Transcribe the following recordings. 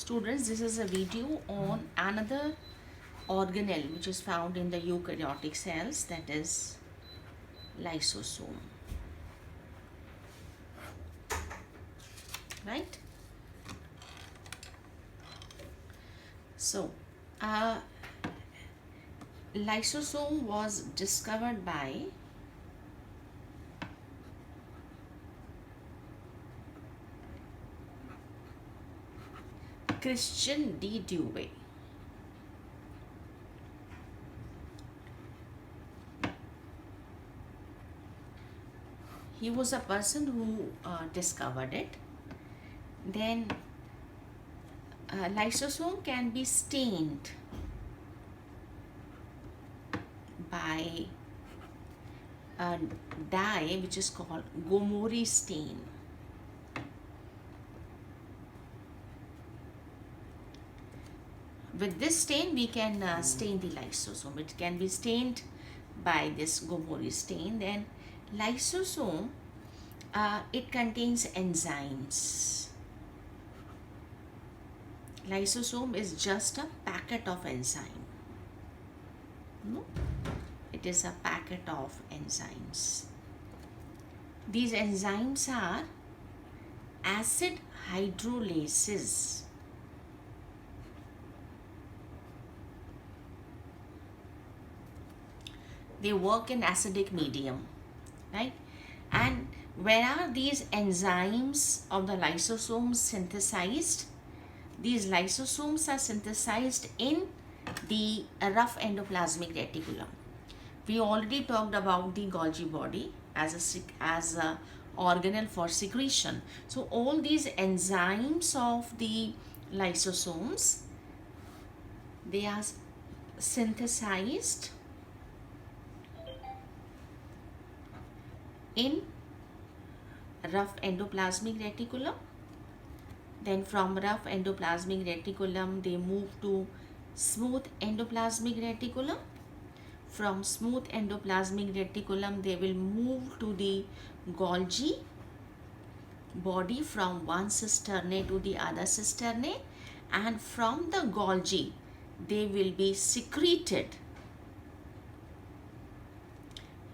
Students, this is a video on another organelle which is found in the eukaryotic cells, that is lysosome. Right? So, lysosome was discovered by Christian D. Dewey. He was a person who discovered it. Then lysosome can be stained by a dye which is called Gomori stain. With this stain, we can stain the lysosome. It can be stained by this Gomori stain. Then lysosome, it contains enzymes. Lysosome is just a packet of enzyme. No? It is a packet of enzymes. These enzymes are acid hydrolases. They work in acidic medium, right? And where are these enzymes of the lysosomes synthesized? These lysosomes are synthesized in the rough endoplasmic reticulum. We already talked about the Golgi body as a organelle for secretion. So all these enzymes of the lysosomes, they are synthesized in rough endoplasmic reticulum. Then from rough endoplasmic reticulum, they move to smooth endoplasmic reticulum. From smooth endoplasmic reticulum, they will move to the Golgi body from one cisternae to the other cisternae, and from the Golgi, they will be secreted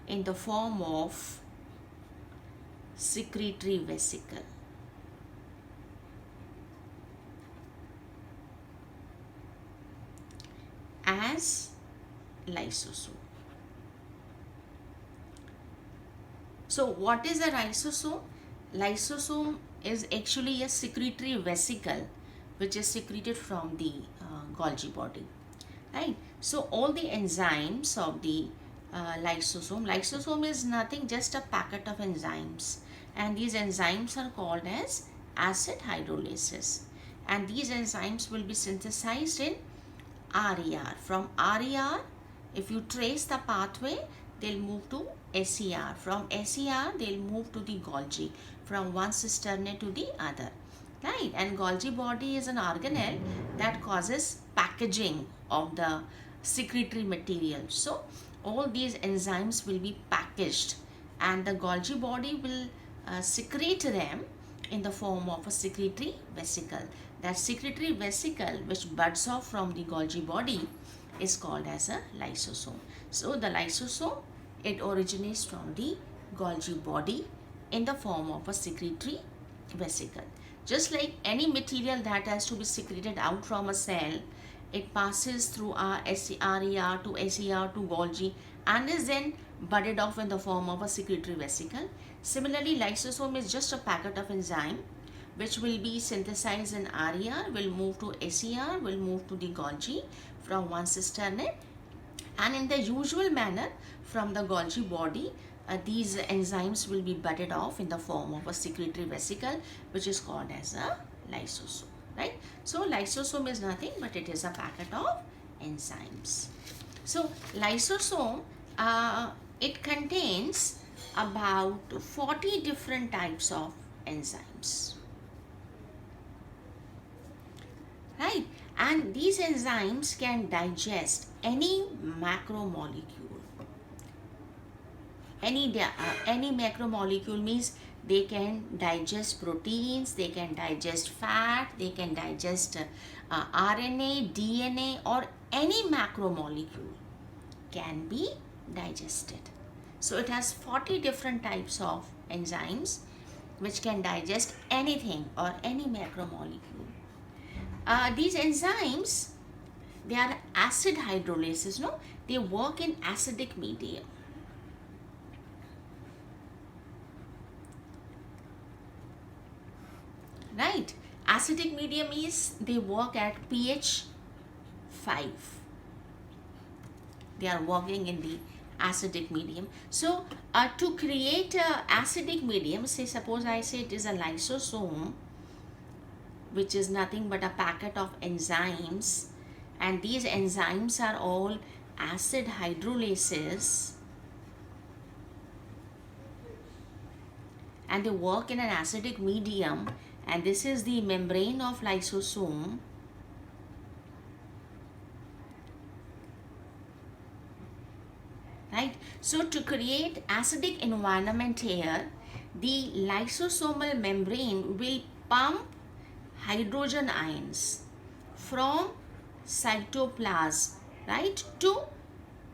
in the form of secretory vesicle. As lysosome. So what is a lysosome? Lysosome is actually a secretory vesicle which is secreted from the Golgi body, right? So all the enzymes of the lysosome is nothing, just a packet of enzymes, and these enzymes are called as acid hydrolases, and these enzymes will be synthesized in RER. From RER, if you trace the pathway, they'll move to SER. From SER, they'll move to the Golgi, from one cisternae to the other, right? And Golgi body is an organelle that causes packaging of the secretory material. So all these enzymes will be packaged, and the Golgi body will secrete them in the form of a secretory vesicle. That secretory vesicle which buds off from the Golgi body is called as a lysosome. So the lysosome, it originates from the Golgi body in the form of a secretory vesicle. Just like any material that has to be secreted out from a cell, it passes through our RER to SER to Golgi and is then budded off in the form of a secretory vesicle. Similarly, lysosome is just a packet of enzyme which will be synthesized in RER, will move to SER, will move to the Golgi from one cisternae, and in the usual manner from the Golgi body, these enzymes will be budded off in the form of a secretory vesicle which is called as a lysosome, right? So lysosome is nothing but it is a packet of enzymes. So lysosome, it contains about 40 different types of enzymes, right? And these enzymes can digest any macromolecule. any macromolecule means they can digest proteins, they can digest fat, they can digest RNA, DNA, or any macromolecule can be digested. So it has 40 different types of enzymes which can digest anything or any macromolecule. These enzymes, they are acid hydrolases, no? They work in acidic medium. Right? Acidic medium is they work at pH 5. They are working in the acidic medium. So to create a acidic medium, say suppose I say it is a lysosome, which is nothing but a packet of enzymes, and these enzymes are all acid hydrolases, and they work in an acidic medium, and this is the membrane of lysosome. Right? So to create acidic environment here, the lysosomal membrane will pump hydrogen ions from cytoplasm, right, to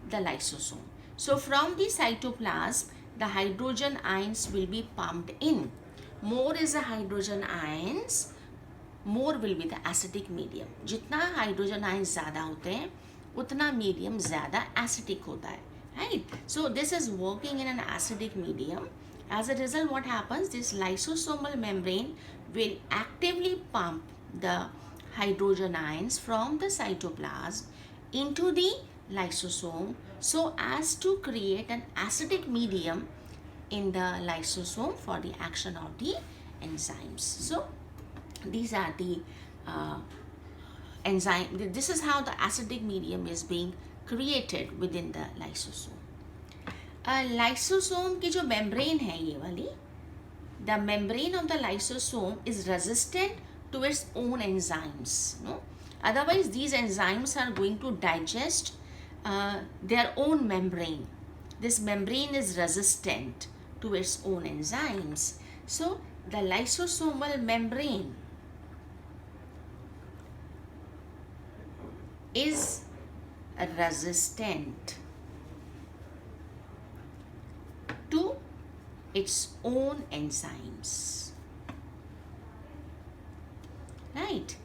the lysosome. So from the cytoplasm, the hydrogen ions will be pumped in. More is the hydrogen ions, more will be the acidic medium. जितना hydrogen ions ज़्यादा होते हैं उतना medium ज़्यादा acidic होता है. Right? So this is working in an acidic medium. As a result, what happens? This lysosomal membrane will actively pump the hydrogen ions from the cytoplasm into the lysosome so as to create an acidic medium in the lysosome for the action of the enzymes. So these are the enzyme. This is how the acidic medium is being created within the lysosome. Lysosome की जो membrane है ये वाली, the membrane of the lysosome is resistant to its own enzymes. No? Otherwise, these enzymes are going to digest their own membrane. This membrane is resistant to its own enzymes. So, the lysosomal membrane is resistant to its own enzymes. Right?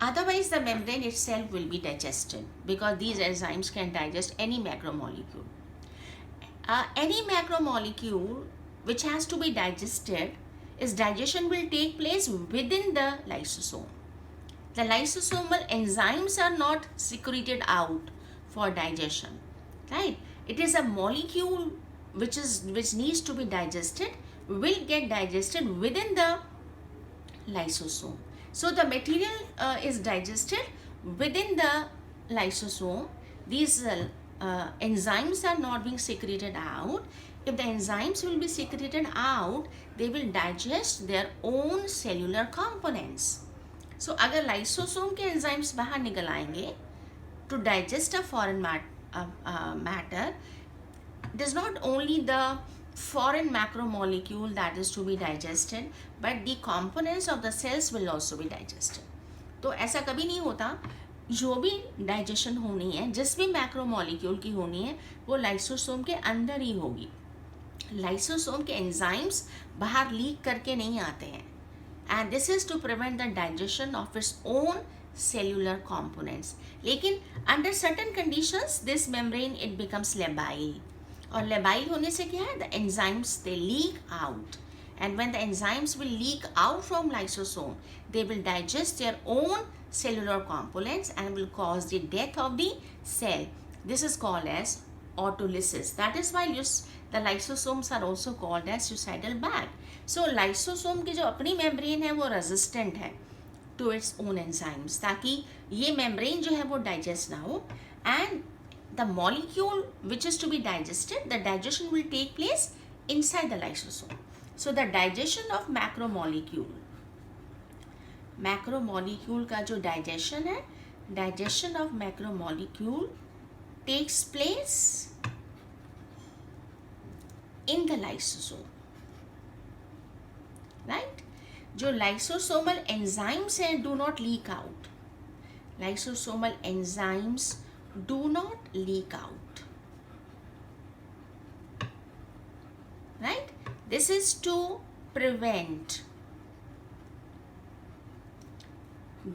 Otherwise, the membrane itself will be digested because these enzymes can digest any macromolecule. Any macromolecule which has to be digested, its digestion will take place within the lysosome. The lysosomal enzymes are not secreted out for digestion, right? It is a molecule which needs to be digested, will get digested within the lysosome. So the material is digested within the lysosome. These enzymes are not being secreted out. If the enzymes will be secreted out, they will digest their own cellular components. So अगर lysosome के enzymes बाहर निकल आएंगे to digest a foreign matter, it is not only the foreign macromolecule that is to be digested, but the components of the cells will also be digested. तो ऐसा कभी नहीं होता, जो भी डाइजेशन होनी है, जिस भी मैक्रोमोलिक्यूल की होनी है, वो लाइसोसोम के अंदर ही होगी. लाइसोसोम के एंजाइम्स बाहर लीक करके नहीं आते हैं, and this is to prevent the digestion of its own cellular components. लेकिन under certain conditions this membrane it becomes labile, और labile होने से क्या है, the enzymes they leak out, and when the enzymes will leak out from lysosome, they will digest their own cellular components and will cause the death of the cell. This is called as autolysis. That is why the lysosomes are also called as suicidal bag. So lysosome की जो अपनी membrane है वो resistant है to its own enzymes, ताकि ये membrane जो है वो digest ना हो, and the molecule which is to be digested, the digestion will take place inside the lysosome. So the digestion of macromolecule का जो digestion है, digestion of macromolecule takes place in the lysosome, right? जो lysosomal enzymes हैं do not leak out. Lysosomal enzymes do not leak out, right? This is to prevent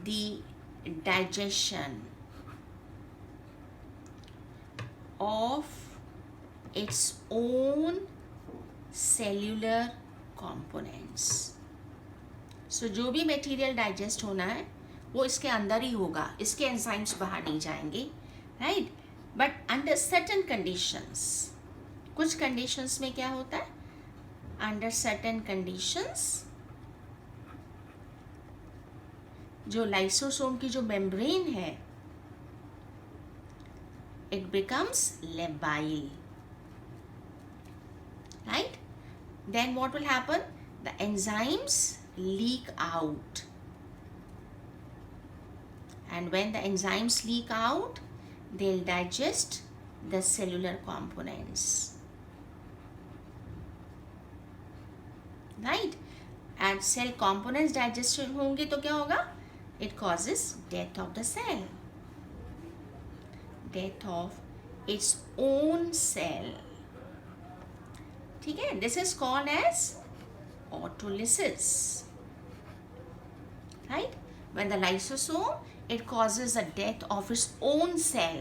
the digestion of its own cellular components. So जो भी material digest होना है वो इसके अंदर ही होगा, इसके एंजाइम्स बाहर नहीं जाएंगे, right? But under certain conditions, कुछ कंडीशंस में क्या होता है, अंडर सर्टेन कंडीशंस जो लाइसोसोम की जो मेम्ब्रेन है it becomes labile, right? Then what will happen? The enzymes leak out, and when the enzymes leak out, they'll digest the cellular components, right? And cell components digestion होंगे तो क्या होगा? It causes death of the cell, death of its own cell. ठीक है? This is called as autolysis, right? When the lysosome it causes the death of its own cell,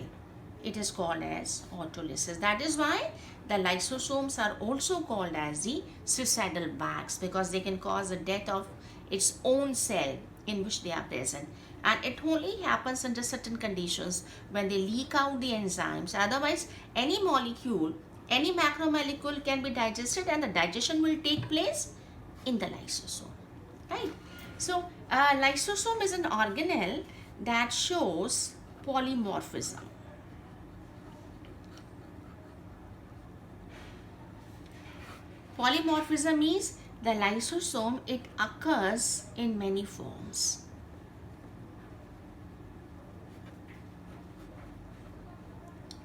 it is called as autolysis. That is why the lysosomes are also called as the suicidal bags, because they can cause the death of its own cell in which they are present. And it only happens under certain conditions when they leak out the enzymes. Otherwise, any molecule, any macromolecule can be digested, and the digestion will take place in the lysosome, right? So, lysosome is an organelle that shows polymorphism. Polymorphism means the lysosome, it occurs in many forms.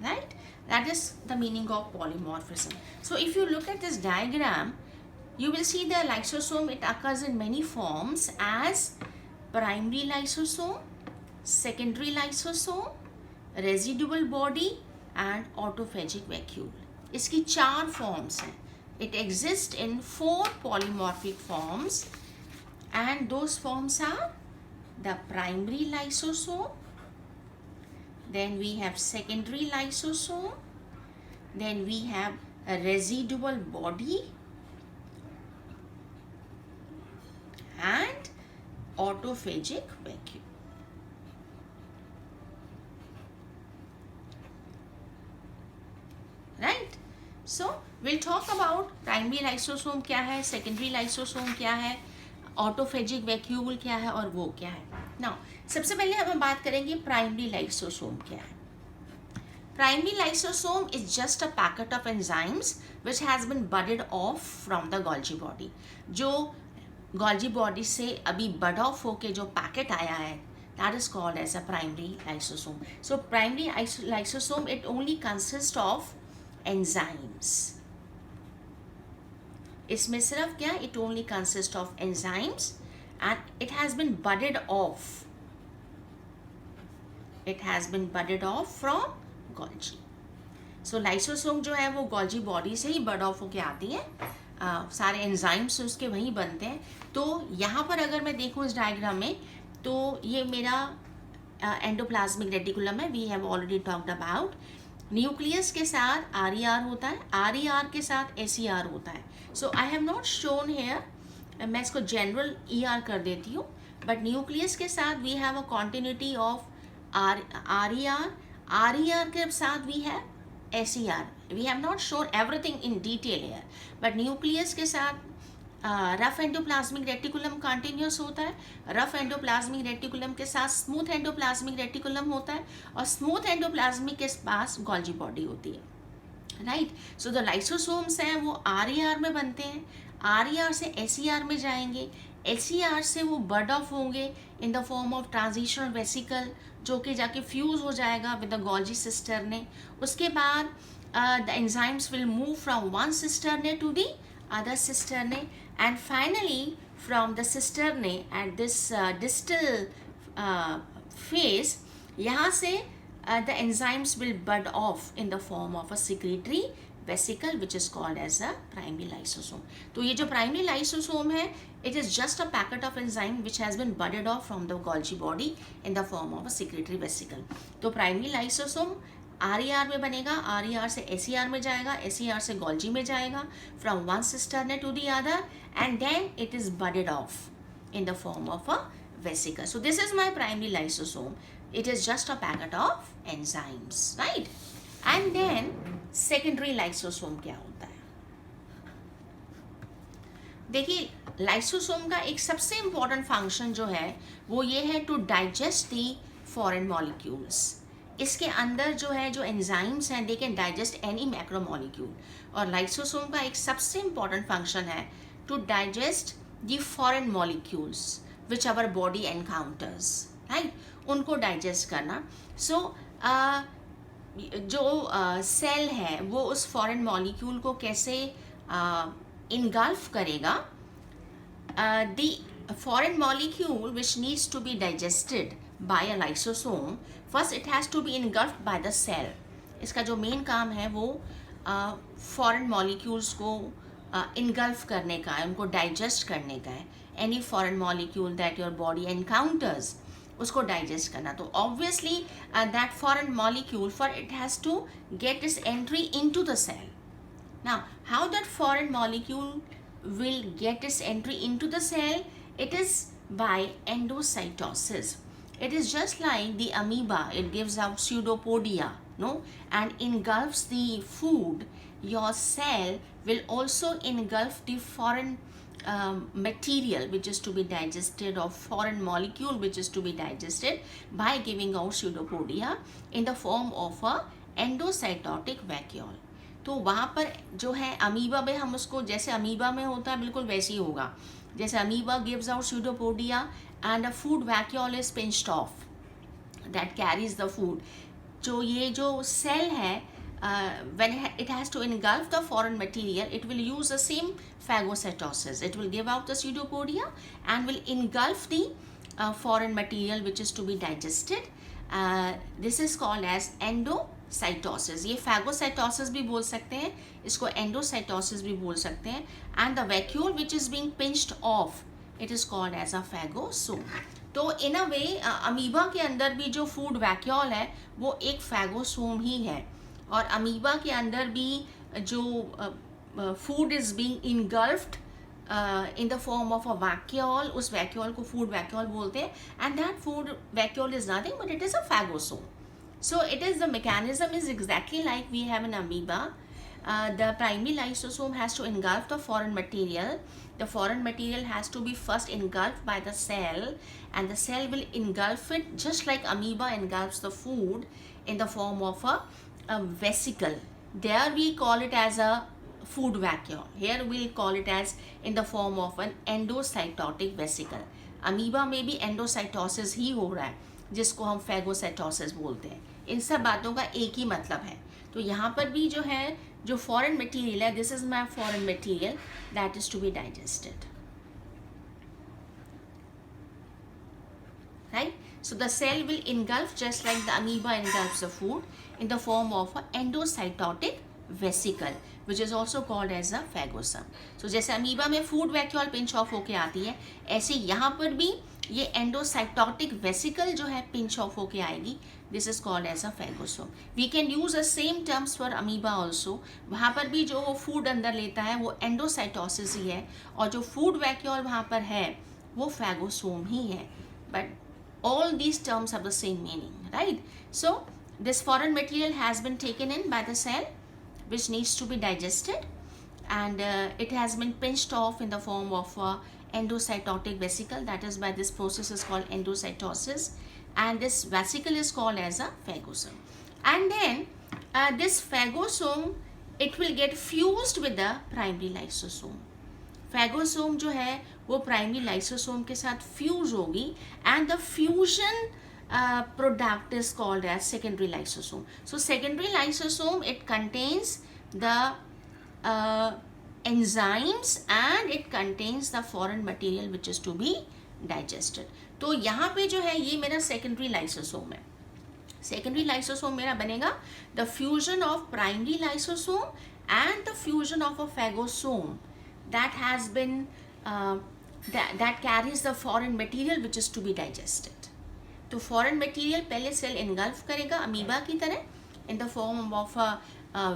Right? That is the meaning of polymorphism. So if you look at this diagram, you will see the lysosome, it occurs in many forms as primary lysosome, secondary lysosome, residual body and autophagic vacuole. इसकी 4 forms हैं. It exists in 4 polymorphic forms, and those forms are the primary lysosome, then we have secondary lysosome, then we have a residual body and autophagic vacuole. Right? So we'll talk about primary lysosome क्या है, secondary lysosome क्या है, autophagic vacuole क्या है और वो क्या है. Now सबसे पहले हम बात करेंगे प्राइमरी लाइसोसोम क्या है. Primary lysosome is just a packet of enzymes which has been budded off from the Golgi body. जो गोल्जी बॉडी से अभी बड ऑफ होके जो पैकेट आया है, that is called as a primary lysosome. So primary lysosome it only consist of enzymes. इसमें सिर्फ क्या, it only consist of enzymes and it has been budded off. It has been budded off from Golgi. So lysosome जो है वो Golgi body से ही bud off होके आती है. सारे enzymes उसके वहीं बनते हैं. तो यहाँ पर अगर मैं देखूँ इस डायग्राम में, तो ये मेरा एंडोप्लाज्मिक रेटिकुलम है. We have already talked about. Nucleus के साथ RER होता है, RER के साथ SER होता है. So I have not shown here, मैं इसको जनरल ER कर देती हूँ. बट न्यूक्लियस के साथ we have a continuity of RER. RER के साथ we have SER. We have not shown everything in detail here. But nucleus के साथ रफ एंडोप्लाज्मिक रेटिकुलम कंटिन्यूस होता है. रफ एंडोप्लाज्मिक रेटिकुलम के साथ स्मूथ एंडोप्लाज्मिक रेटिकुलम होता है, और स्मूथ एंडोप्लाज्मिक के पास गोल्जी बॉडी होती है. राइट. सो द लाइसोसोम्स हैं वो RER में बनते हैं, RER से SER में जाएंगे, SER से वो बड ऑफ होंगे in the form of transitional vesicle, जो कि जाके फ्यूज़ हो जाएगा विद द गोल्जी सिस्टरने. उसके बाद the enzymes will move from one cisternae to the other cisternae, and finally from the cisternae at this distal phase, यहाँ से the enzymes will bud off in the form of a secretory vesicle which is called as a primary lysosome. तो ये जो primary lysosome है, it is just a packet of enzyme which has been budded off from the Golgi body in the form of a secretory vesicle. तो primary lysosome RER में बनेगा, RER से SER में जाएगा, SER से Golgi में जाएगा, from one cisternae to the other, and then it is budded off in the form of a vesicle. So this is my primary lysosome. It is just a packet of enzymes, right? And then secondary lysosome क्या होता है? देखिए, lysosome का एक सबसे important function जो है वो ये है to digest the foreign molecules. इसके अंदर जो है जो एंजाइम्स हैं they can digest any macromolecule, और लाइसोसोम का एक सबसे इम्पॉर्टेंट फंक्शन है to digest the foreign molecules which our body encounters, right, उनको डाइजेस्ट करना. सो जो सेल है वो उस फॉरेन मॉलिक्यूल को कैसे engulf करेगा. The foreign molecule which needs to be digested by a lysosome, first it has to be engulfed by the cell. इसका जो मेन काम है वो foreign molecules को engulf करने का है, उनको digest करने का है. Any foreign molecule that your body encounters, उसको digest करना. तो obviously that foreign molecule, for it has to get its entry into the cell. Now, how that foreign molecule will get its entry into the cell? It is by endocytosis. It is just like the amoeba. It gives out pseudopodia, no, and engulfs the food. Your cell will also engulf the foreign material which is to be digested, or foreign molecule which is to be digested, by giving out pseudopodia in the form of a endocytotic vacuole. तो वहाँ पर जो है amoeba में हम उसको, जैसे amoeba में होता है बिल्कुल वैसे ही होगा. जैसे amoeba gives out pseudopodia and a food vacuole is pinched off that carries the food. जो ये जो सेल है when it has to engulf the foreign material, it will use the same phagocytosis. It will give out the pseudopodia and will engulf the foreign material which is to be digested. This is called as endocytosis. ये phagocytosis भी बोल सकते हैं, इसको endocytosis भी बोल सकते हैं. And the vacuole which is being pinched off, it is called as a phagosome. तो इन अ वे अमीबा के अंदर भी जो फूड वैक्यूल है वो एक फैगोसोम ही है, और अमीबा के अंदर भी जो food is being इनगल्फ्ड in the form of a vacuole, उस vacuole को food vacuole बोलते हैं, and that food vacuole is nothing but it is a phagosome. So it is, the mechanism is exactly like we have an amoeba. The primary lysosome has to engulf the foreign material. The foreign material has to be first engulfed by the cell, and the cell will engulf it just like amoeba engulfs the food in the form of a vesicle. There we call it as a food vacuole. Here we'll call it as in the form of an endocytotic vesicle. Amoeba में भी endocytosis ही हो रहा है जिसको हम phagocytosis बोलते हैं. इन सब बातों का एक ही मतलब है. तो यहाँ पर भी जो है जो फॉरेन मटेरियल है, this is my foreign material that is to be digested, right? So the cell will engulf just like the amoeba engulfs the food in the form of an endocytotic vesicle, which is also called as a phagosome. So जैसे amoeba में food vacuole pinch off होके आती है, ऐसे यहाँ पर भी ये एंडोसाइटोटिक वेसिकल जो है पिंच ऑफ होके आएगी. This is called as a phagosome. We can use the same terms for amoeba also. वहाँ पर भी जो वो फूड अंदर लेता है वो एंडोसाइटोसिस ही है, और जो फूड वैक्यूल वहाँ पर है वो फैगोसोम ही है. But all these terms have the same meaning, right? So this foreign material has been taken in by the cell which needs to be digested, and it has been pinched off in the form of endocytotic vesicle. That is why this process is called endocytosis, and this vesicle is called as a phagosome. And then this phagosome, it will get fused with the primary lysosome. Phagosome जो है वो primary lysosome के साथ fuse होगी, and the fusion product is called as secondary lysosome. So secondary lysosome, it contains the enzymes and it contains the foreign material which is to be digested. तो यहाँ पे जो है ये मेरा secondary lysosome है. Secondary lysosome मेरा बनेगा the fusion of primary lysosome and the fusion of a phagosome that has been that carries the foreign material which is to be digested. तो foreign material पहले cell engulf करेगा amoeba की तरह in the form of a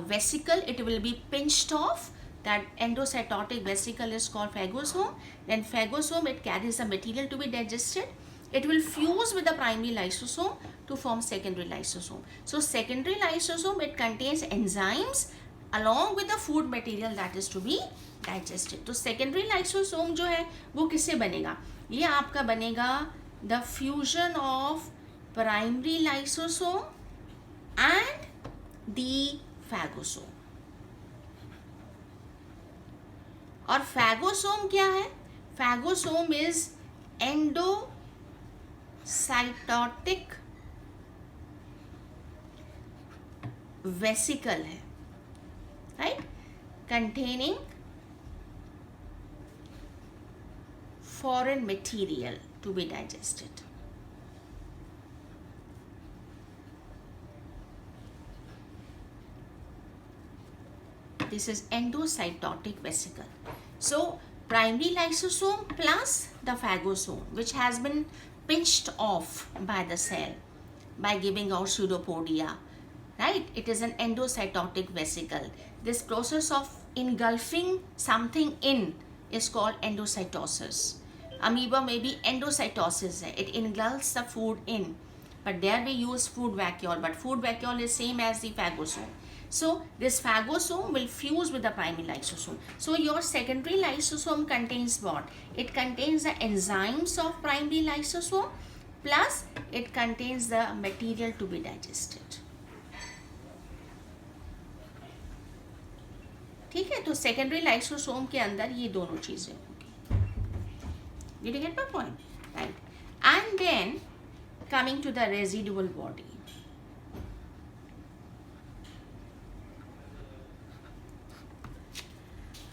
vesicle. It will be pinched off. That endocytotic vesicle is called phagosome. Then phagosome, it carries the material to be digested. It will fuse with the primary lysosome to form secondary lysosome. So secondary lysosome, it contains enzymes along with the food material that is to be digested. तो secondary lysosome जो है वो किससे बनेगा? ये आपका बनेगा the fusion of primary lysosome and the phagosome. और phagosome क्या है? Phagosome is endocytotic vesicle है, right? Containing foreign material to be digested. This is endocytotic vesicle. So primary lysosome plus the phagosome, which has been pinched off by the cell by giving out pseudopodia, right? It is an endocytotic vesicle. This process of engulfing something in is called endocytosis. Amoeba may be endocytosis, it engulfs the food in, but there we use food vacuole, but food vacuole is same as the phagosome. So this phagosome will fuse with the primary lysosome. So your secondary lysosome contains what? It contains the enzymes of primary lysosome plus it contains the material to be digested. ठीक है, तो secondary lysosome के अंदर ये दोनों चीजें होंगी. Did you get my point? Right. And then coming to the residual body.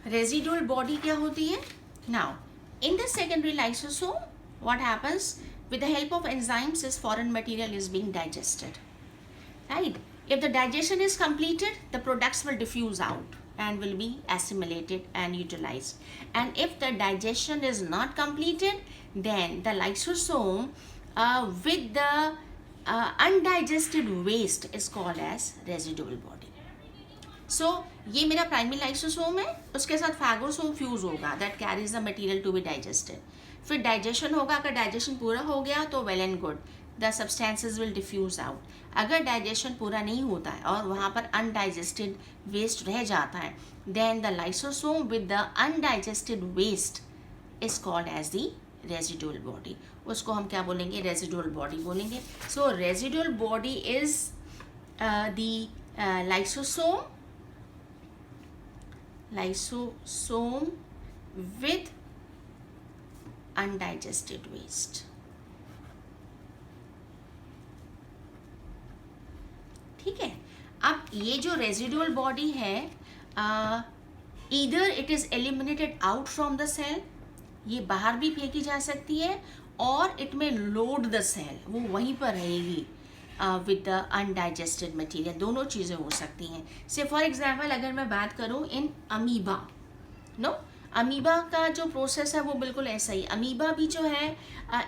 Residual body क्या होती है? Now, in the secondary lysosome, what happens? With the help of enzymes, this foreign material is being digested. Right? If the digestion is completed, the products will diffuse out and will be assimilated and utilized. And if the digestion is not completed, then the lysosome with the undigested waste is called as residual body. So ये मेरा primary lysosome है, उसके साथ phagosome fuse होगा that carries the material to be digested. फिर digestion होगा, अगर digestion पूरा हो गया तो well and good, the substances will diffuse out. अगर digestion पूरा नहीं होता है और वहाँ पर undigested waste रह जाता है, then the lysosome with the undigested waste is called as the residual body. उसको हम क्या बोलेंगे? Residual body बोलेंगे. So residual body is the lysosome with undigested waste. ठीक है, अब ये जो रेजिडुअल बॉडी है, either it is eliminated out from the cell, ये बाहर भी फेंकी जा सकती है, और it may load the cell, वो वहीं पर रहेगी with the undigested material. दोनों चीज़ें हो सकती हैं. से फॉर एग्जाम्पल अगर मैं बात करूँ इन अमीबा, नो अमीबा का जो प्रोसेस है वो बिल्कुल ऐसा ही. अमीबा भी जो है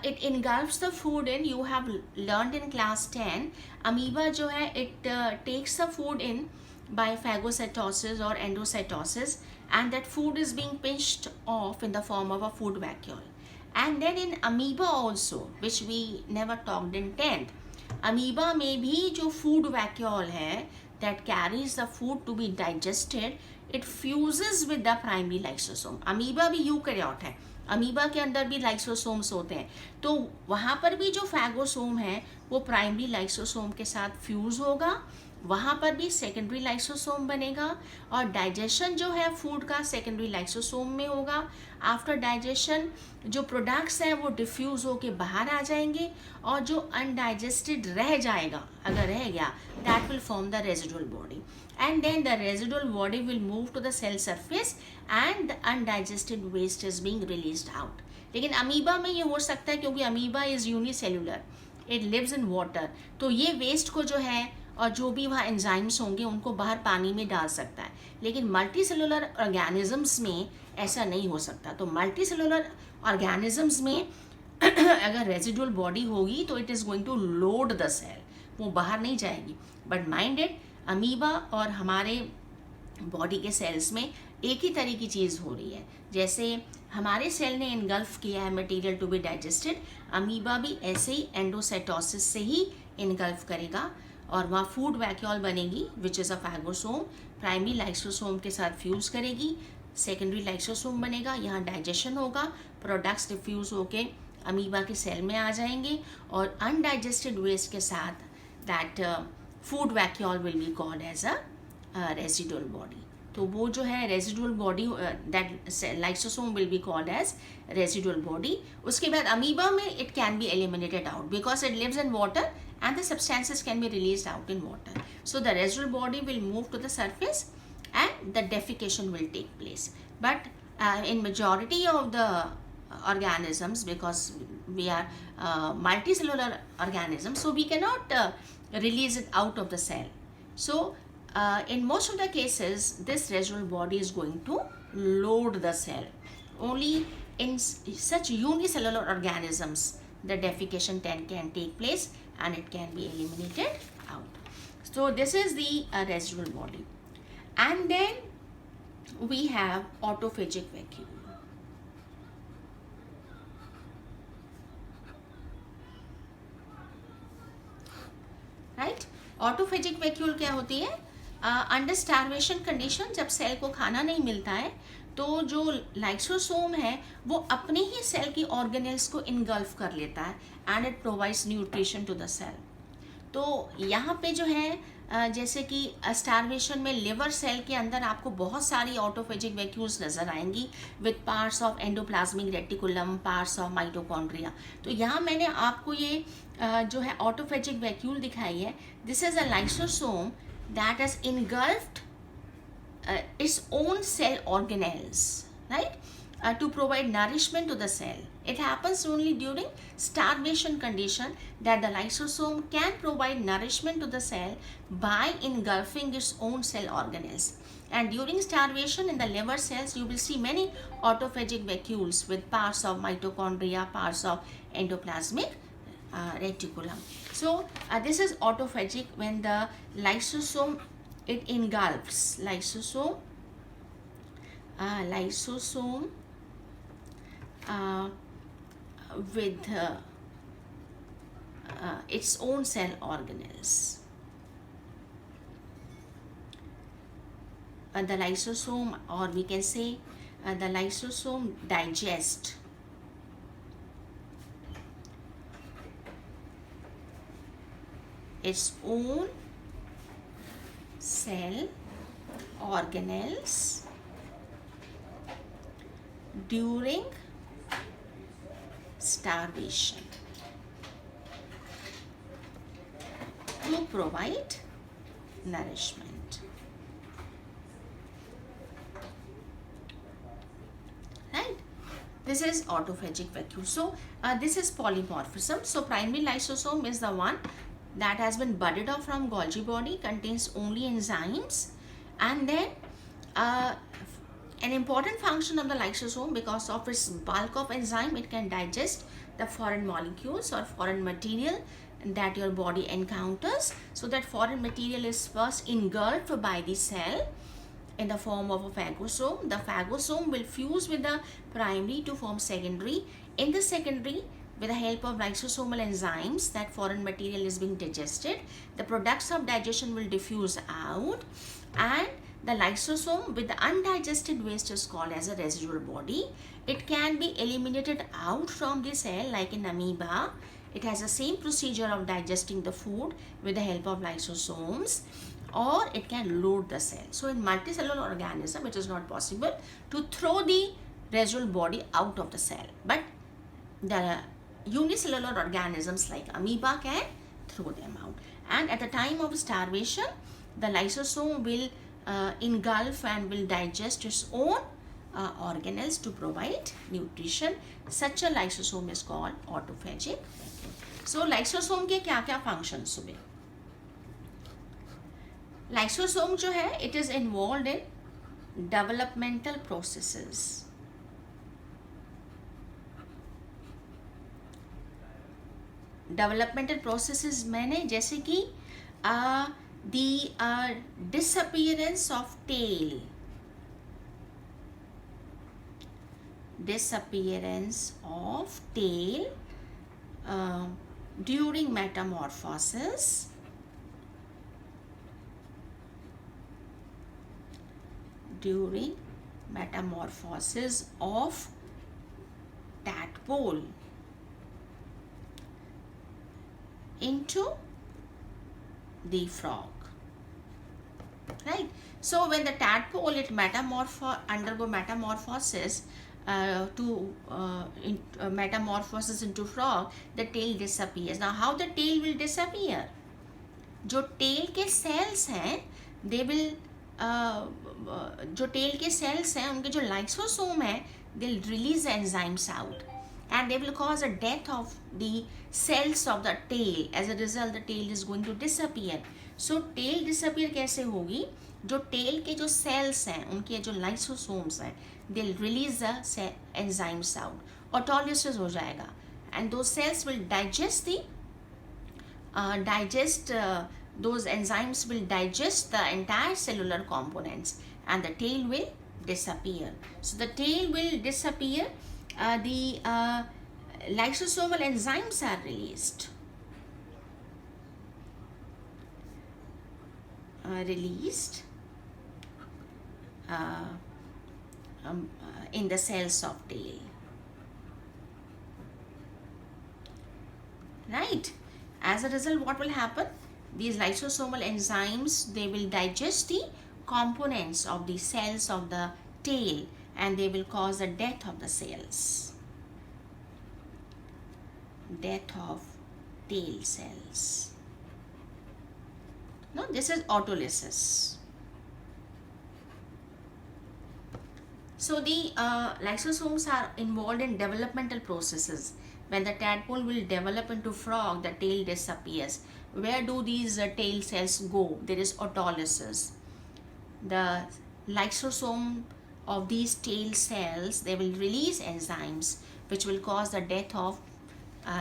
it engulfs the food in, you have learned in class 10. Amoeba जो है it takes the food in by phagocytosis or endocytosis, and that food is being pinched off in the form of a food vacuole. And then in amoeba also, which we never talked in 10th, amoeba में भी जो food vacuole है that carries the food to be digested, it fuses with the primary lysosome. amoeba भी eukaryote है, amoeba के अंदर भी lysosomes होते हैं, तो वहाँ पर भी जो फैगोसोम है वो प्राइमरी लाइसोसोम के साथ फ्यूज होगा वहाँ पर भी सेकेंडरी लाइसोसोम बनेगा और डाइजेशन जो है फूड का सेकेंडरी लाइसोसोम में होगा। आफ्टर डाइजेशन जो प्रोडक्ट्स हैं वो डिफ्यूज़ होके बाहर आ जाएंगे और जो अनडाइजेस्टेड रह जाएगा, अगर रह गया, that will form the residual body and then the residual body will move to the cell surface and the undigested waste is being released out. लेकिन अमीबा में ये हो सकता है क्योंकि amoeba is unicellular, it lives in water, तो ये waste को जो है और जो भी वहाँ एंजाइम्स होंगे उनको बाहर पानी में डाल सकता है। लेकिन मल्टी सेलुलर ऑर्गेनिजम्स में ऐसा नहीं हो सकता। तो मल्टी सेलुलर ऑर्गेनिजम्स में अगर रेजिडुअल बॉडी होगी तो it is going to load the cell, वो बाहर नहीं जाएगी। बट माइंडेड अमीबा और हमारे बॉडी के सेल्स में एक ही तरह की चीज़ हो रही है। जैसे हमारे सेल ने इनगल्फ किया है material to be digested, amoeba भी ऐसे ही एंडोसाइटोसिस से ही इनगल्फ करेगा और वहाँ फूड वैक्यूल बनेगी which is a phagosome, primary lysosome के साथ फ्यूज़ करेगी, सेकेंडरी लाइसोसोम बनेगा, यहाँ डाइजेशन होगा, प्रोडक्ट्स डिफ्यूज़ होके अमीबा के सेल में आ जाएंगे और अनडाइजेस्टेड वेस्ट के साथ that food vacuole will be called as a residual body. तो वो जो है residual body, that lysosome will be called as residual body. उसके बाद अमीबा में it can be eliminated out because it lives in water and the substances can be released out in water. So the residual body will move to the surface and the defecation will take place. But in majority of the organisms, because we are multicellular organisms, so we cannot release it out of the cell. So in most of the cases this residual body is going to load the cell. Only in such unicellular organisms the defecation can take place and it can be eliminated out. So this is the residual body. And then we have autophagic vacuole. Right? Autophagic vacuole क्या होती है? Under starvation condition, जब cell को खाना नहीं मिलता है तो जो लाइसोसोम है वो अपने ही सेल की ऑर्गेनेल्स को इनगल्फ कर लेता है and it provides nutrition to the cell. तो यहाँ पे जो है जैसे कि स्टार्वेशन में लिवर सेल के अंदर आपको बहुत सारी ऑटोफेजिक वैक्यूल्स नज़र आएंगी with parts of endoplasmic reticulum, parts of mitochondria. तो यहाँ मैंने आपको ये जो है ऑटोफेजिक वैक्यूल दिखाई है। This is a lysosome that has engulfed its own cell organelles, right, to provide nourishment to the cell. It happens only during starvation condition that the lysosome can provide nourishment to the cell by engulfing its own cell organelles. And during starvation in the liver cells, you will see many autophagic vacuoles with parts of mitochondria, parts of endoplasmic reticulum. So this is autophagic when the lysosome, it engulfs lysosome with its own cell organelles. The lysosome, or we can say the lysosome digest its own cell organelles during starvation to provide nourishment. Right? This is autophagic vacuole. So this is polymorphism. So primary lysosome is the one that has been budded off from Golgi body, contains only enzymes, and then an important function of the lysosome, because of its bulk of enzyme, it can digest the foreign molecules or foreign material that your body encounters. So that foreign material is first engulfed by the cell in the form of a phagosome. The phagosome will fuse with the primary to form secondary. In the secondary, with the help of lysosomal enzymes, that foreign material is being digested. The products of digestion will diffuse out, and the lysosome with the undigested waste is called as a residual body. It can be eliminated out from the cell like in amoeba, it has the same procedure of digesting the food with the help of lysosomes, or it can load the cell. So in multicellular organism, it is not possible to throw the residual body out of the cell, but the unicellular organisms like amoeba can throw them out. And at the time of starvation, the lysosome will engulf and will digest its own organelles to provide nutrition. Such a lysosome is called autophagic vacuole. So lysosome के क्या क्या functions हुए? Lysosome जो है, it is involved in developmental processes. Developmental processes मैंने जैसे कि the disappearance of tail, during metamorphosis, of tadpole into the frog, right? So when the tadpole it undergo metamorphosis metamorphosis into frog, the tail disappears. Now how the tail will disappear? जो tail के cells हैं, they will जो tail के cells हैं, उनके जो lysosome है, they'll release enzymes out, and they will cause a death of the cells of the tail. As a result, the tail is going to disappear. So tail disappear कैसे होगी? जो tail के जो cells हैं, उनके जो lysosomes हैं, they'll release the enzymes out. Autolysis हो जाएगा, and those cells will digest those enzymes will digest the entire cellular components, and the tail will disappear. So the tail will disappear. The lysosomal enzymes are released. In the cells of tail, right? As a result, what will happen? These lysosomal enzymes, they will digest the components of the cells of the tail, and they will cause the death of the cells. Death of tail cells. No, this is autolysis. So the lysosomes are involved in developmental processes. When the tadpole will develop into frog, the tail disappears. Where do these tail cells go? There is autolysis. The lysosome of these tail cells, they will release enzymes which will cause the death of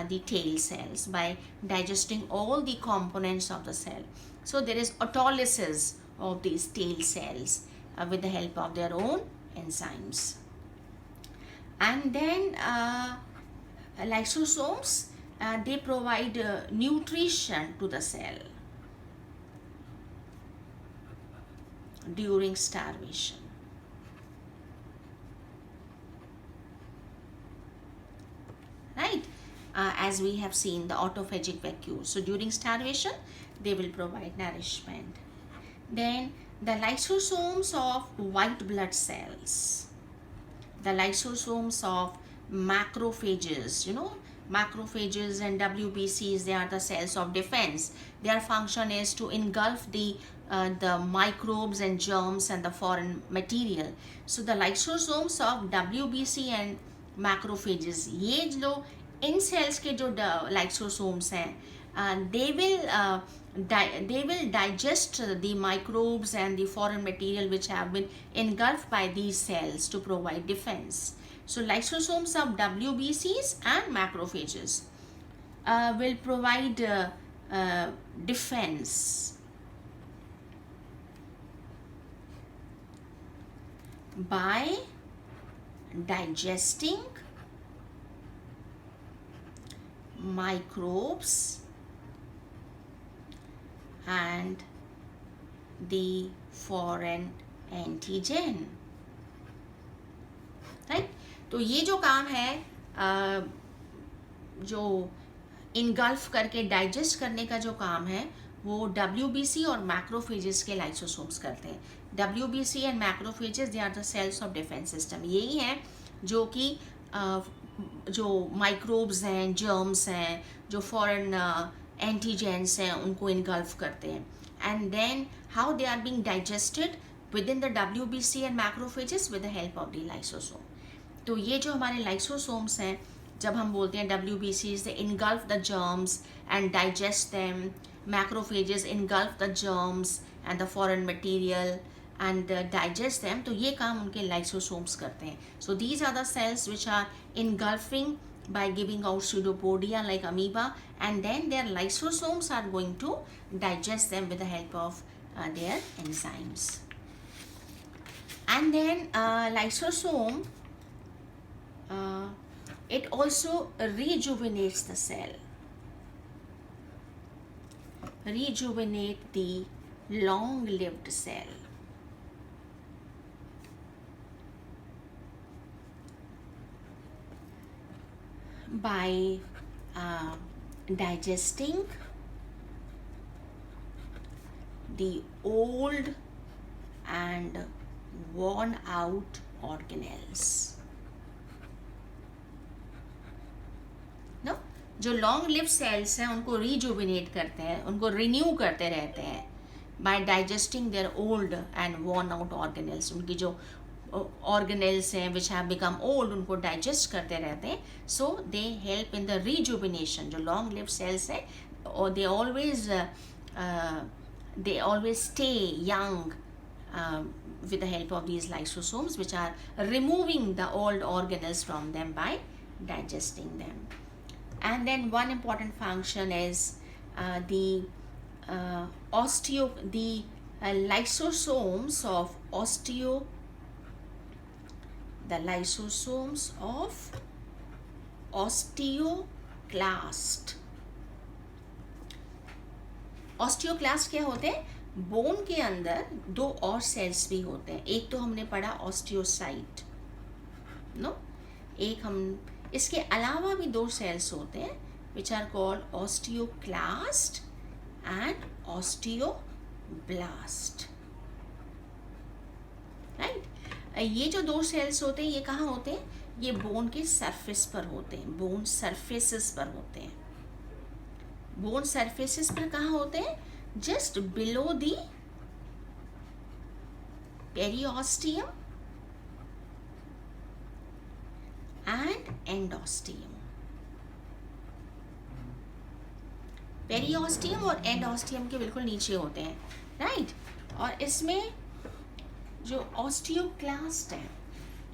the tail cells by digesting all the components of the cell. So there is autolysis of these tail cells with the help of their own enzymes. And then lysosomes, they provide nutrition to the cell during starvation. Right? As we have seen, the autophagic vacuole. So during starvation, they will provide nourishment. Then the lysosomes of white blood cells, the lysosomes of macrophages, macrophages and WBCs, they are the cells of defense. Their function is to engulf the microbes and germs and the foreign material. So the lysosomes of WBC and macrophages, ये जो इन cells के जो lysosomes हैं, they will digest the microbes and the foreign material which have been engulfed by these cells to provide defense. So lysosomes of WBCs and macrophages will provide defense by digesting microbes and the foreign antigen, right? तो ये जो काम है जो engulf करके digest करने का जो काम है वो WBC और मैक्रोफेजेस के लाइसोसोम्स करते हैं. WBC and macrophages they are the cells of defence system. यही हैं जो कि जो माइक्रोब्स हैं, जर्म्स हैं, जो फॉरेन एंटीजेंस हैं, उनको इनगल्फ करते हैं. And then how they are being digested within the WBC and macrophages with the help of the lysosome. तो ये जो हमारे लाइसोसोम्स हैं, जब हम बोलते हैं WBCs, they engulf the germs and digest them. Macrophages engulf the germs and the foreign material and digest them. तो ये काम उनके lysosomes करते हैं. So these are the cells which are engulfing by giving out pseudopodia like amoeba, and then their lysosomes are going to digest them with the help of their enzymes. And then lysosome, it also rejuvenates the cell, rejuvenate the long-lived cell. By digesting the old and worn out organelles. No, जो long live cells हैं उनको rejuvenate करते हैं, उनको renew करते रहते हैं by digesting their old and worn out organelles. उनकी जो ऑर्गेनेल्स हैं विच हैव बिकम ओल्ड, उनको डाइजेस्ट करते रहते हैं. So they help in the rejuvenation. जो लॉन्ग लिव सेल्स हैं और they always stay young with the help of these lysosomes, which are removing the old organelles from them by digesting them. And then one important function is the lysosomes of osteoclast. Osteoclast क्या होते हैं? Bone के अंदर दो और sales भी होते हैं. एक तो हमने पढ़ा ऑस्टियोसाइट, नो, एक हम इसके अलावा भी दो सेल्स होते हैं which are called osteoclast and osteoblast. Right. ये जो दो सेल्स होते हैं ये कहाँ होते हैं? ये बोन के सरफेस पर होते हैं, बोन सरफेसेस पर होते हैं. बोन सरफेसेस पर कहाँ होते हैं? Just below the periosteum and endosteum. Periosteum और एंडोस्टियम के बिल्कुल नीचे होते हैं. राइट. और इसमें जो ऑस्टियोक्लास्ट है,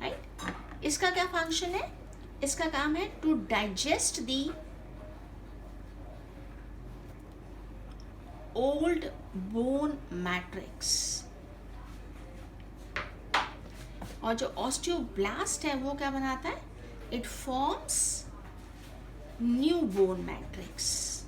राइट, इसका क्या फंक्शन है? इसका काम है to digest the old bone matrix. और जो ऑस्टियोब्लास्ट है वो क्या बनाता है? It forms new bone matrix.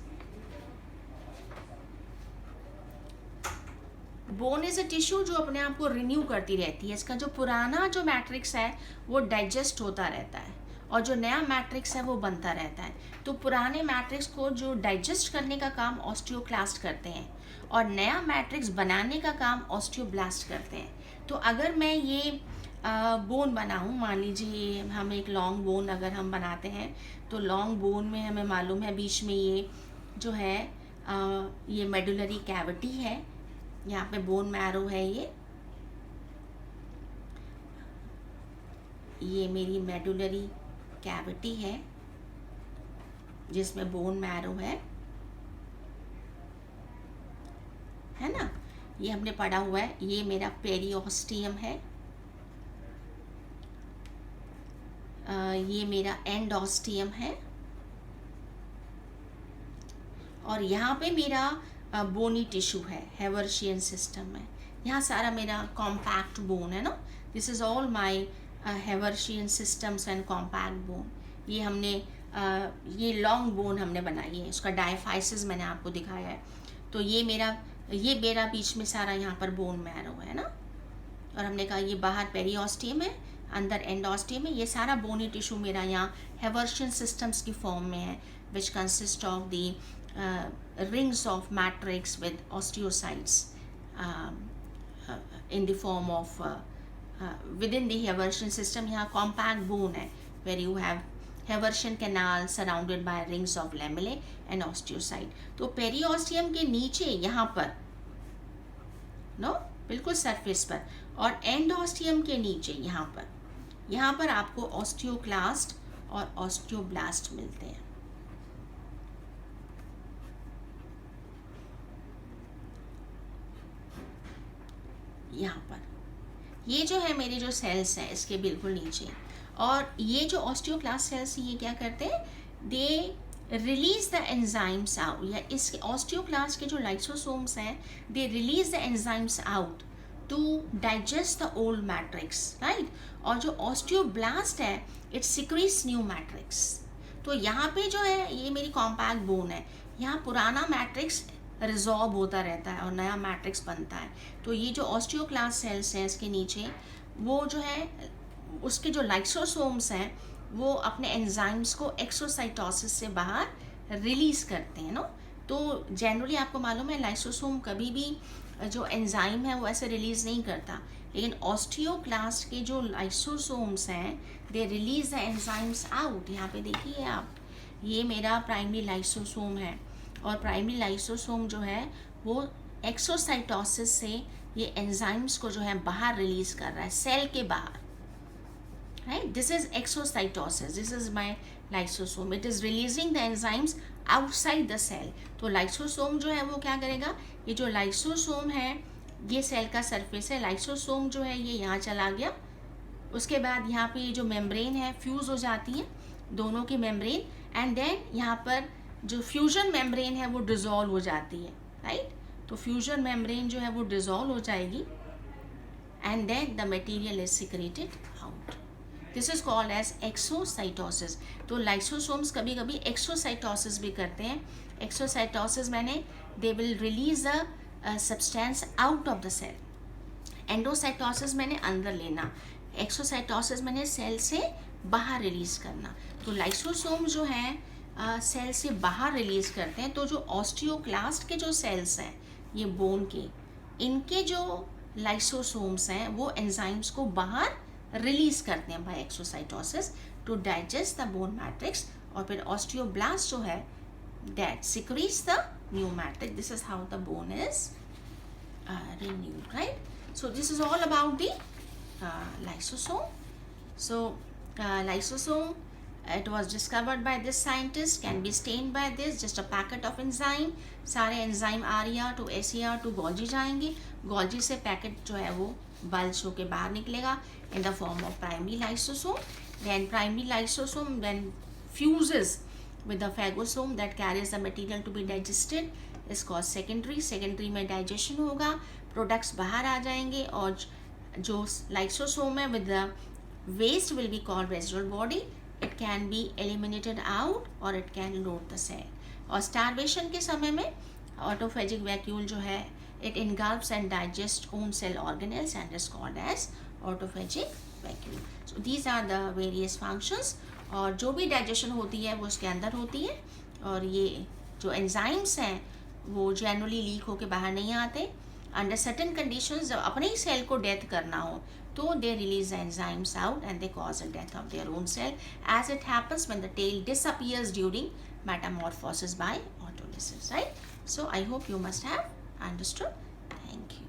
Bone is a tissue जो अपने आप को रिन्यू करती रहती है. इसका जो पुराना जो मैट्रिक्स है वो डाइजेस्ट होता रहता है और जो नया मैट्रिक्स है वो बनता रहता है. तो पुराने मैट्रिक्स को जो डाइजेस्ट करने का काम ऑस्टियोक्लास्ट करते हैं और नया मैट्रिक्स बनाने का काम ऑस्टियोब्लास्ट करते हैं. तो अगर मैं ये बोन बनाऊँ, मान लीजिए हम एक लॉन्ग बोन अगर हम बनाते हैं तो लॉन्ग बोन में हमें मालूम है बीच में ये जो है ये मेडुलरी कैविटी है, यहाँ पे बोन मैरो है. ये मेरी मेडुलरी कैविटी है जिसमें बोन मैरो है ना. ये हमने पढ़ा हुआ है. ये मेरा पेरिओस्टियम है, ये मेरा एंडोस्टियम है और यहाँ पे मेरा बोनी टिश्यू है, हेवर्शियन सिस्टम है. यहाँ सारा मेरा कॉम्पैक्ट बोन है ना. This is all my Haversian systems and compact bone. ये हमने ये लॉन्ग बोन हमने बनाई है, उसका डायफाइसिस मैंने आपको दिखाया है. तो ये मेरा बीच में सारा यहाँ पर बोन मैरो है ना. और हमने कहा ये बाहर पेरिओस्टियम है अंदर एंडोस्टियम है, ये सारा बोनी टिश्यू मेरा यहाँ हेवर्शियन सिस्टम्स की फॉर्म में है, which consist of the rings of matrix with osteocytes in the form of within the Haversian system. यहाँ compact bone है where you have Haversian canal surrounded by rings of lamellae and osteocyte. तो periosteum के नीचे यहाँ पर बिल्कुल surface पर, और एंडोस्टियम के नीचे यहाँ पर आपको ऑस्टियोक्लास्ट और ऑस्टियोब्लास्ट मिलते हैं. यहाँ पर ये जो है मेरे जो सेल्स हैं इसके बिल्कुल नीचे, और ये जो ऑस्टियोक्लास्ट सेल्स ये क्या करते हैं, they release the enzymes out, या इसके ऑस्टियोक्लास्ट के जो लाइसोसोम्स हैं they release the enzymes out to digest the old matrix, right. और जो ऑस्टियोब्लास्ट है इट सिक्रीट्स न्यू मैट्रिक्स. तो यहाँ पे जो है ये मेरी कॉम्पैक्ट बोन है, यहाँ पुराना मैट्रिक्स रिजॉर्ब होता रहता है और नया मैट्रिक्स बनता है. तो ये जो ऑस्टियोक्लास्ट सेल्स हैं इसके नीचे, वो जो है उसके जो लाइसोसोम्स हैं वो अपने एंजाइम्स को एक्सोसाइटोसिस से बाहर रिलीज करते हैं. तो जनरली आपको मालूम है लाइसोसोम कभी भी जो एंजाइम है वो ऐसे रिलीज नहीं करता, लेकिन ऑस्टियोक्लास्ट के जो लाइसोसोम्स हैं they release the enzymes out. यहाँ पे देखिए आप, ये मेरा प्राइमरी लाइसोसोम है, और प्राइमरी लाइसोसोम जो है वो एक्सोसाइटोसिस से ये एंजाइम्स को जो है बाहर रिलीज कर रहा है, सेल के बाहर, right. This is exocytosis, this is my lysosome, it is releasing the enzymes outside the cell. तो लाइसोसोम जो है वो क्या करेगा, ये जो लाइसोसोम है ये सेल का सरफेस है, लाइसोसोम जो है ये यहाँ चला गया, उसके बाद यहाँ पे ये जो मेम्ब्रेन है फ्यूज हो जाती है दोनों की मेम्ब्रेन, एंड देन यहाँ पर जो फ्यूजन मेम्ब्रेन है वो डिज़ोल्व हो जाती है, राइट. तो फ्यूजन मेम्ब्रेन जो है वो डिज़ोल्व हो जाएगी, and then the material is secreted out. This is called as exocytosis. तो लाइसोसोम्स कभी कभी एक्सोसाइटोसिस भी करते हैं. एक्सोसाइटोसिस मैंने they will release the substance out of the cell. Endocytosis मैंने अंदर लेना, एक्सोसाइटोसिस मैंने सेल से बाहर रिलीज करना. तो लाइसोसोम जो है सेल से बाहर रिलीज करते हैं. तो जो ऑस्टियोक्लास्ट के जो सेल्स हैं ये बोन के, इनके जो लाइसोसोम्स हैं वो एंजाइम्स को बाहर रिलीज करते हैं by exocytosis to digest the bone matrix. और फिर ऑस्टियोब्लास्ट जो है that secretes the new matrix. This is how the bone is renewed, right. So this is all about the lysosome. So lysosome, it was discovered by this scientist, can be stained by this, just a packet of enzyme. सारे enzyme R to S to Golgi जाएंगे, Golgi से packet जो है वो bulge होके बाहर निकलेगा in the form of primary lysosome. Then primary lysosome then fuses with the phagosome that carries the material to be digested is called secondary. Secondary में digestion होगा, products बाहर आ जाएंगे, और जो lysosome है with the waste will be called residual body. It can be eliminated out or it can load the cell. और starvation के समय में autophagic vacuole जो है it engulfs and digests own cell organelles and is called as autophagic vacuole. So these are the various functions. और जो भी digestion होती है वो उसके अंदर होती है, और ये जो enzymes हैं वो जनरली लीक होके बाहर नहीं आते. अंडर सर्टेन कंडीशंस जब अपने ही सेल को डेथ करना हो तो they release the enzymes out and they cause the death of their own cell, as it happens when the tail disappears during metamorphosis by autolysis, right? So I hope you must have understood. Thank you.